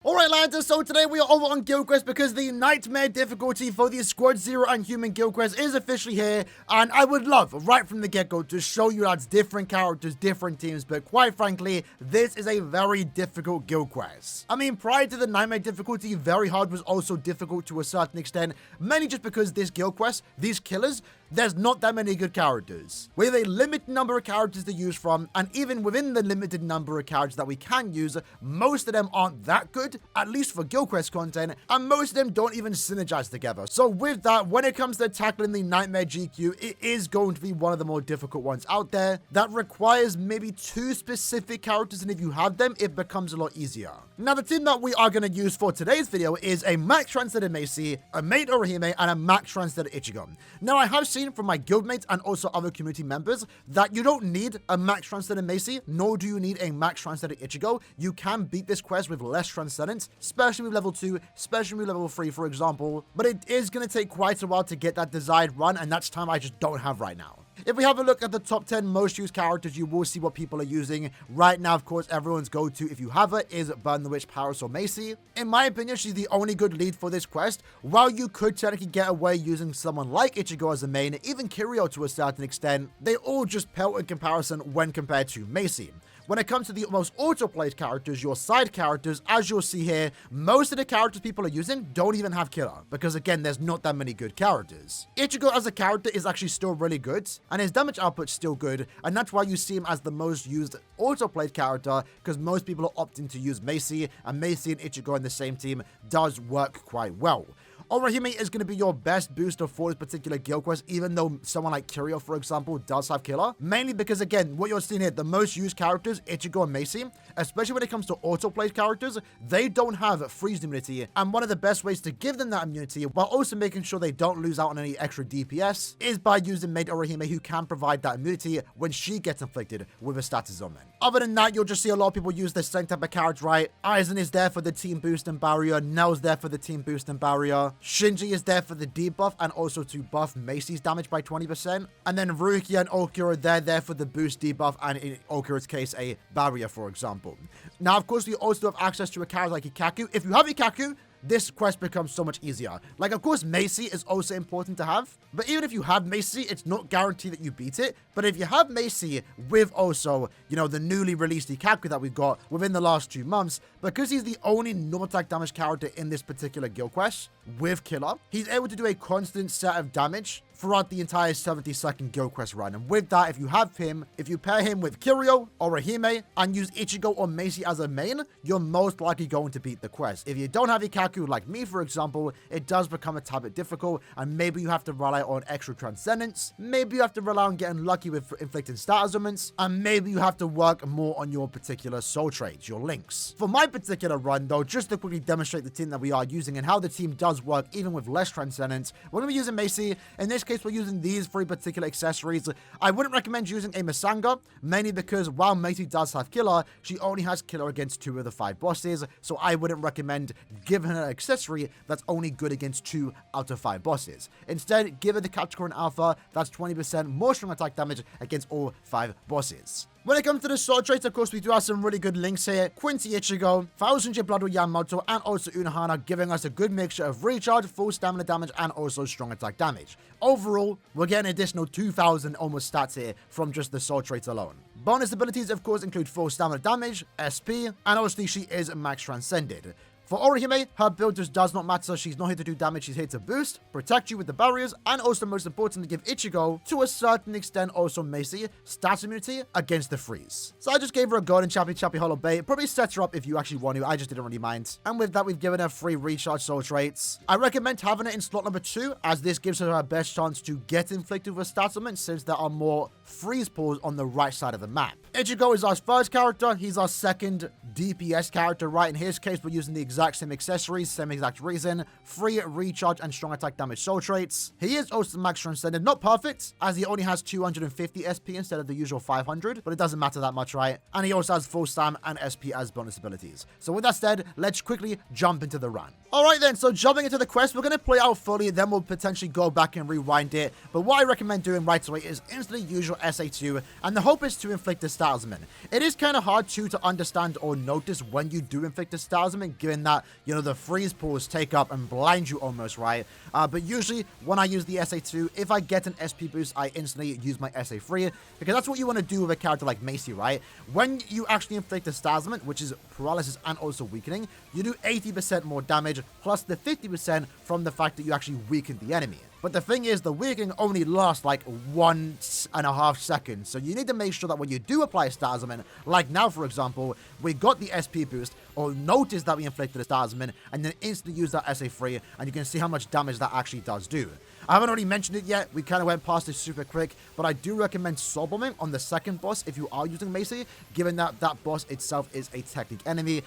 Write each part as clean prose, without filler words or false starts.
Alright lads, so today we are over on Guild Quest because the Nightmare difficulty for the Squad Zero and Human Guild Quest is officially here, and I would love, right from the get-go, to show you lads different characters, different teams, but quite frankly, this is a very difficult Guild Quest. I mean, prior to the Nightmare difficulty, Very Hard was also difficult to a certain extent, mainly just because this Guild Quest, these killers, there's not that many good characters. We have a limited number of characters to use from, and even within the limited number of characters that we can use, most of them aren't that good, at least for Guild Quest content, and most of them don't even synergize together. So with that, when it comes to tackling the Nightmare GQ, it is going to be one of the more difficult ones out there that requires maybe 2 specific characters, and if you have them, it becomes a lot easier. Now, the team that we are going to use for today's video is a max translated Macy, a mate Aaroniero, and a max translated Ichigo. Now, I have seen from my guildmates and also other community members that you don't need a max translated Macy, nor do you need a max translated Ichigo. You can beat this quest with less transcendence, especially with level 2, especially with level 3, for example, but it is going to take quite a while to get that desired run, and that's time I just don't have right now. If we have a look at the top 10 most used characters, you will see what people are using. Right now, of course, everyone's go-to, if you have it, is Burn the Witch, Paris, or Macy. In my opinion, she's the only good lead for this quest. While you could technically get away using someone like Ichigo as a main, even Kiryu to a certain extent, they all just pale in comparison when compared to Macy. When it comes to the most auto-played characters, your side characters, as you'll see here, most of the characters people are using don't even have killer, because again, there's not that many good characters. Ichigo as a character is actually still really good, and his damage output's still good, and that's why you see him as the most used auto-played character, because most people are opting to use Macy, and Macy and Ichigo in the same team does work quite well. Aaroniero is going to be your best booster for this particular guild quest, even though someone like Kiryu, for example, does have killer. Mainly because, again, what you're seeing here, the most used characters, Ichigo and Macy, especially when it comes to auto-played characters, they don't have freeze immunity. And one of the best ways to give them that immunity, while also making sure they don't lose out on any extra DPS, is by using Maid Aaroniero, who can provide that immunity when she gets inflicted with a status ailment. Other than that, you'll just see a lot of people use the same type of character, right? Aizen is there for the team boost and barrier, Nell's there for the team boost and barrier, Shinji is there for the debuff and also to buff Macy's damage by 20%. And then Ruki and Okura, they're there for the boost debuff and in Okura's case, a barrier, for example. Now, of course, we also have access to a character like Ikaku. If you have Ikaku, this quest becomes so much easier. Like, of course, Macy is also important to have, but even if you have Macy, it's not guaranteed that you beat it. But if you have Macy with also, you know, the newly released Ikaku that we've got within the last 2 months, because he's the only normal attack damage character in this particular guild quest with killer, he's able to do a constant set of damage throughout the entire 70-second guild quest run. And with that, if you have him, if you pair him with Kiryu or Aaroniero and use Ichigo or Macy as a main, you're most likely going to beat the quest. If you don't have Ikaku, like me, for example, it does become a tad bit difficult, and maybe you have to rely on extra transcendence, maybe you have to rely on getting lucky with inflicting status ailments, and maybe you have to work more on your particular soul traits, your links. For my particular run, though, just to quickly demonstrate the team that we are using and how the team does work even with less transcendence, we're going to be using Macy. In this case, we're using these 3 particular accessories. I wouldn't recommend using a Masanga, mainly because while Macy does have killer, she only has killer against 2 of the 5 bosses, so I wouldn't recommend giving her an accessory that's only good against 2 out of 5 bosses. Instead, give her the Capricorn Alpha that's 20% more strong attack damage against all 5 bosses. When it comes to the sword traits, of course, we do have some really good links here. Quincy Ichigo, 1000 Blood with Yamamoto, and also Unohana, giving us a good mixture of recharge, full stamina damage, and also strong attack damage. Overall, we're getting an additional 2000 almost stats here from just the sword traits alone. Bonus abilities, of course, include full stamina damage, SP, and obviously she is max transcended. For Aaroniero, her build just does not matter. She's not here to do damage, she's here to boost, protect you with the barriers, and also most importantly, give Ichigo, to a certain extent also Macy, stat immunity against the freeze. So I just gave her a golden Chappy Hollow Bait. Probably sets her up if you actually want to, I just didn't really mind. And with that, we've given her 3 recharge soul traits. I recommend having it in slot number 2, as this gives her best chance to get inflicted with stat ailment, since there are more freeze pools on the right side of the map. Ichigo is our first character, he's our second DPS character, right? In his case, we're using the exact same accessories, same exact reason, 3 recharge and strong attack damage soul traits. He is also max transcended, not perfect, as he only has 250 SP instead of the usual 500, but it doesn't matter that much, right? And he also has full stam and SP as bonus abilities. So with that said, let's quickly jump into the run. Alright then, so jumping into the quest, we're going to play out fully, then we'll potentially go back and rewind it. But what I recommend doing right away is instantly use your SA2, and the hope is to inflict a stat talisman. It is kind of hard to understand or notice when you do inflict a talisman, given that, you know, the freeze pools take up and blind you almost, right? But usually when I use the SA2, if I get an SP boost, I instantly use my SA3, because that's what you want to do with a character like Macy, right? When you actually inflict a talisman, which is paralysis and also weakening, you do 80% more damage, plus the 50% from the fact that you actually weaken the enemy. But the thing is, the weakening only lasts like 1.5 seconds, so you need to make sure that when you do apply a talisman, like now for example, we got the SP boost, or notice that we inflicted a talisman, and then instantly use that SA3, and you can see how much damage that actually does do. I haven't already mentioned it yet, we kind of went past this super quick, but I do recommend soul bombing on the second boss if you are using Macy, given that that boss itself is a technique enemy.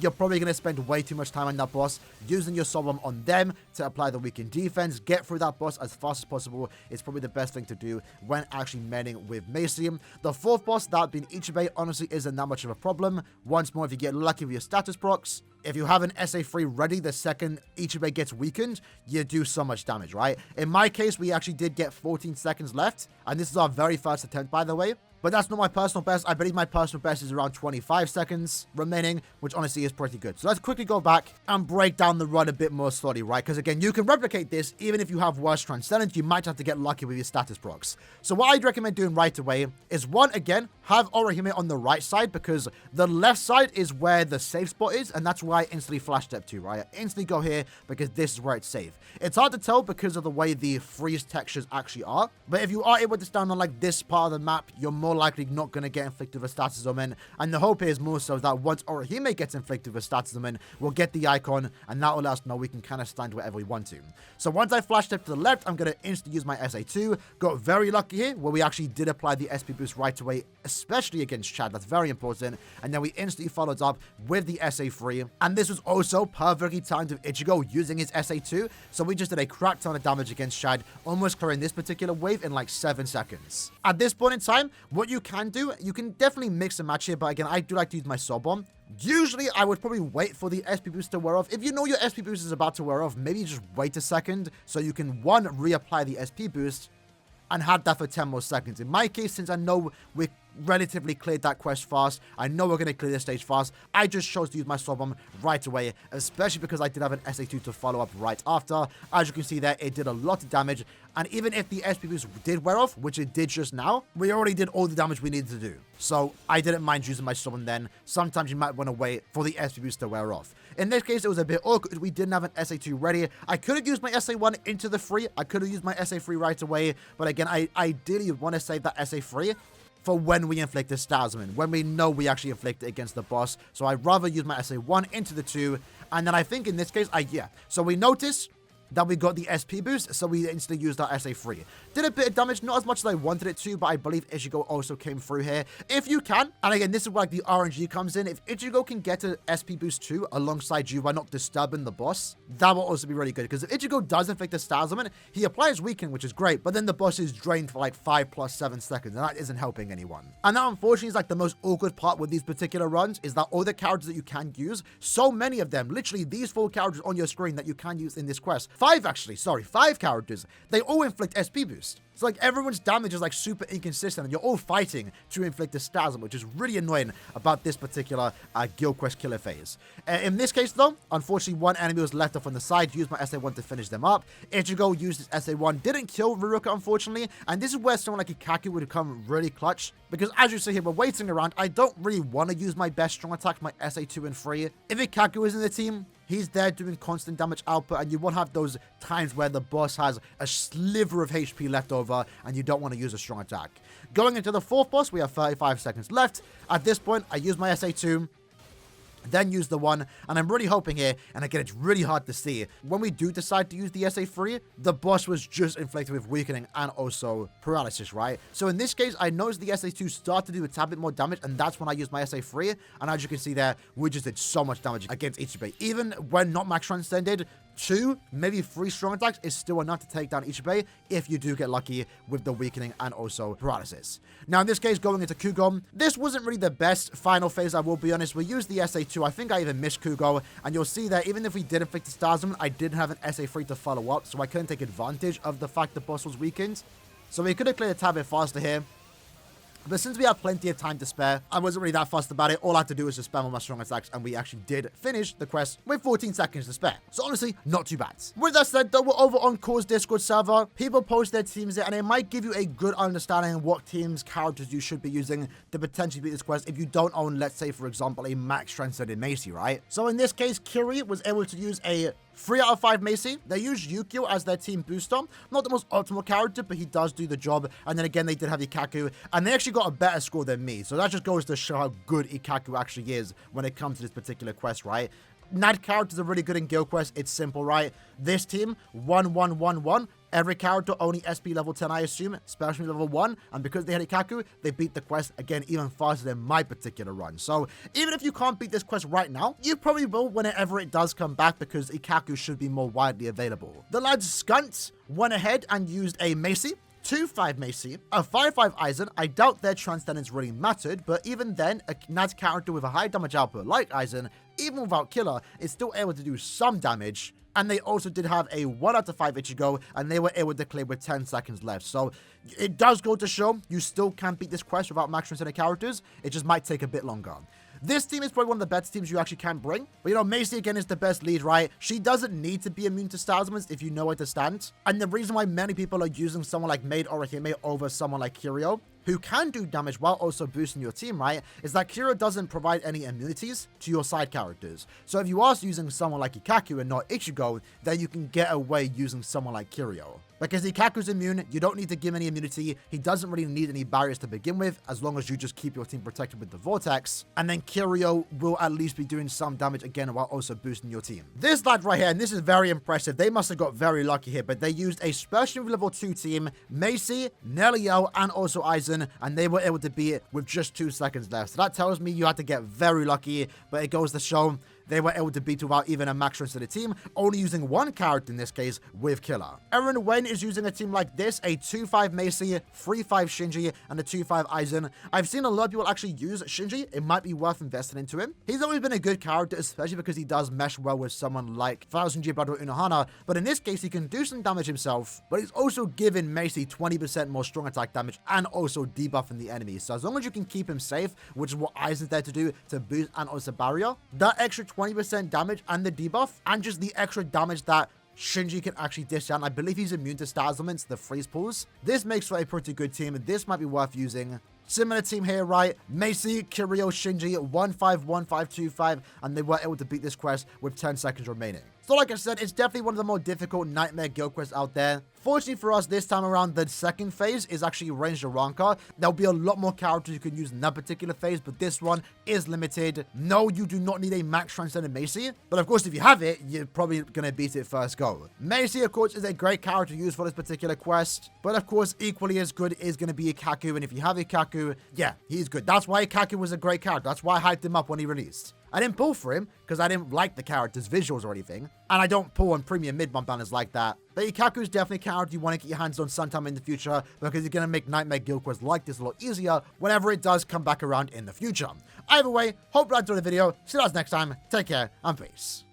You're probably going to spend way too much time on that boss. Using your soul bomb on them to apply the weakened defense, get through that boss as fast as possible is probably the best thing to do when actually medding with Macy. The fourth boss, that being Ichibei, honestly isn't that much of a problem. Once more, if you get lucky with your status procs, if you have an SA3 ready the second Ichibei gets weakened, you do so much damage, right? In my case, we actually did get 14 seconds left, and this is our very first attempt, by the way. But that's not my personal best. I believe my personal best is around 25 seconds remaining, which honestly is pretty good. So let's quickly go back and break down the run a bit more slowly, right? Because again, you can replicate this even if you have worse Transcendence. You might have to get lucky with your status procs. So what I'd recommend doing right away is, one, again, have Aaroniero on the right side, because the left side is where the safe spot is, and that's where I instantly flash step to, right? I instantly go here because this is where it's safe. It's hard to tell because of the way the freeze textures actually are, but if you are able to stand on like this part of the map, you're more likely not going to get inflicted with a status omen, and the hope is more so that once Aaroniero gets inflicted with status omen, we'll get the icon, and that will let us know we can kind of stand wherever we want to. So once I flash step to the left, I'm going to instantly use my SA2. Got very lucky here where we actually did apply the SP boost right away, especially against Chad. That's very important. And then we instantly followed up with the SA3, and this was also perfectly timed with Ichigo using his SA2, so we just did a crap ton of damage against Chad, almost clearing this particular wave in like 7 seconds. At this point in time, what you can do, you can definitely mix and match here, but again, I do like to use my soul bomb. Usually, I would probably wait for the SP boost to wear off. If you know your SP boost is about to wear off, maybe just wait a second so you can, one, reapply the SP boost and have that for 10 more seconds. In my case, since I know we relatively cleared that quest fast, I know we're going to clear this stage fast, I just chose to use my soul bomb right away, especially because I did have an SA2 to follow up right after. As you can see there, it did a lot of damage, and even if the SP boost did wear off, which it did just now, we already did all the damage we needed to do. So I didn't mind using my soul bomb then. Sometimes you might want to wait for the SP boost to wear off. In this case, it was a bit awkward. We didn't have an SA2 ready. I could have used my SA1 into the free. I could have used my SA3 right away, but again, I ideally want to save that SA3 for when we inflict a talisman, when we know we actually inflict it against the boss. So I'd rather use my SA1 into the 2, and then I think in this case, so we notice that we got the SP boost, so we instantly used our SA3. Did a bit of damage, not as much as I wanted it to, but I believe Ichigo also came through here. If you can, and again, this is where like the RNG comes in, if Ichigo can get an SP boost too alongside you by not disturbing the boss, that will also be really good, because if Ichigo does inflict a talisman, he applies weakening, which is great, but then the boss is drained for like 5 + 7 seconds, and that isn't helping anyone. And that unfortunately is like the most awkward part with these particular runs, is that all the characters that you can use, so many of them, literally these 4 characters on your screen that you can use in this quest, 5 actually, sorry, 5 characters, they all inflict SP boost. It's like everyone's damage is like super inconsistent, and you're all fighting to inflict a talisman, which is really annoying about this particular guild quest killer phase. In this case though, unfortunately one enemy was left off on the side. Used my SA1 to finish them up. Ichigo used his SA1, didn't kill Ruroka unfortunately, and this is where someone like Ikaku would come really clutch, because as you see here, we're waiting around. I don't really want to use my best strong attack, my SA2 and 3. If Ikaku is in the team, he's there doing constant damage output, and you won't have those times where the boss has a sliver of HP left over and you don't want to use a strong attack. Going into the 4th boss, we have 35 seconds left. At this point, I use my SA2, then use the 1, and I'm really hoping here, and again, it's really hard to see, when we do decide to use the SA3, the boss was just inflicted with weakening and also paralysis, right? So in this case, I noticed the SA2 start to do a tad bit more damage, and that's when I used my SA3, and as you can see there, we just did so much damage against Ichibei. Even when not max transcended, 2, maybe 3 strong attacks is still enough to take down Ichibei if you do get lucky with the weakening and also paralysis. Now in this case, going into Kugo, this wasn't really the best final phase, I will be honest. We used the SA2, I think I even missed Kugo, and you'll see that even if we did inflict the talisman, I didn't have an SA3 to follow up, so I couldn't take advantage of the fact the boss was weakened. So we could have cleared a tad bit faster here. But since we have plenty of time to spare, I wasn't really that fussed about it. All I had to do was just spam on my strong attacks, and we actually did finish the quest with 14 seconds to spare. So honestly, not too bad. With that said, though, we're over on Core's Discord server. People post their teams there, and it might give you a good understanding of what teams, characters you should be using to potentially beat this quest if you don't own, let's say, for example, a max transcended Macy, right? So in this case, Kiri was able to use a 3 out of 5 Macy. They used Yukio as their team booster. Not the most optimal character, but he does do the job. And then again, they did have Ikaku, and they actually got a better score than me. So that just goes to show how good Ikaku actually is when it comes to this particular quest, right? Night characters are really good in Guild Quest. It's simple, right? This team, 1-1-1-1. Every character only SP level 10, I assume, special level 1, and because they had Ikaku, they beat the quest, again, even faster than my particular run. So, even if you can't beat this quest right now, you probably will whenever it does come back, because Ikaku should be more widely available. The lads Skunt went ahead and used a Macy, 2-5 Macy, a 5-5 Aizen. I doubt their transcendence really mattered, but even then, a Nad character with a high damage output like Aizen, even without Killer, is still able to do some damage. And they also did have a 1 out of 5 Ichigo, and they were able to clear with 10 seconds left. So it does go to show you still can't beat this quest without max transcendent characters. It just might take a bit longer. This team is probably one of the best teams you actually can bring. But, you know, Macy, again, is the best lead, right? She doesn't need to be immune to star elements if you know where to stand. And the reason why many people are using someone like Maid or Hime over someone like Kirio, who can do damage while also boosting your team, right, is that Kirio doesn't provide any immunities to your side characters. So if you are using someone like Ikaku and not Ichigo, then you can get away using someone like Kirio. Because Ikaku's immune, you don't need to give him any immunity. He doesn't really need any barriers to begin with, as long as you just keep your team protected with the Vortex. And then Kirio will at least be doing some damage again while also boosting your team. This lad right here, and this is very impressive. They must have got very lucky here, but they used a special level 2 team, Macy, Nelio, and also Aizen, and they were able to beat it with just 2 seconds left. So that tells me you had to get very lucky, but it goes to show they were able to beat without even a max to the team, only using one character in this case with Killer. Eren Wen is using a team like this, a 2-5 Macy, 3-5 Shinji, and a 2-5 Aizen. I've seen a lot of people actually use Shinji. It might be worth investing into him. He's always been a good character, especially because he does mesh well with someone like Thousand-Year Blood or Unohana, but in this case, he can do some damage himself, but he's also given Macy 20% more strong attack damage and also debuffing the enemy. So as long as you can keep him safe, which is what Aizen's there to do, to boost and also barrier, that extra 20% damage and the debuff, and just the extra damage that Shinji can actually dish out. I believe he's immune to star elements, the freeze pools. This makes for a pretty good team, and this might be worth using. Similar team here, right? Macy, Kirio, Shinji, 1-5, 1-5, 2-5, and they were able to beat this quest with 10 seconds remaining. So like I said, it's definitely one of the more difficult Nightmare Guild quests out there. Fortunately for us, this time around, the second phase is actually Ranged Aranka. There'll be a lot more characters you can use in that particular phase, but this one is limited. No, you do not need a max transcendent Macy, but of course, if you have it, you're probably going to beat it first go. Macy, of course, is a great character to use for this particular quest, but of course, equally as good is going to be Ikaku, and if you have Ikaku, yeah, he's good. That's why Ikaku was a great character. That's why I hyped him up when he released. I didn't pull for him because I didn't like the character's visuals or anything, and I don't pull on premium mid-month banners like that. But Ikaku is definitely a character you want to get your hands on sometime in the future, because he's going to make Nightmare Guild quests like this a lot easier whenever it does come back around in the future. Either way, hope you enjoyed the video. See you guys next time. Take care and peace.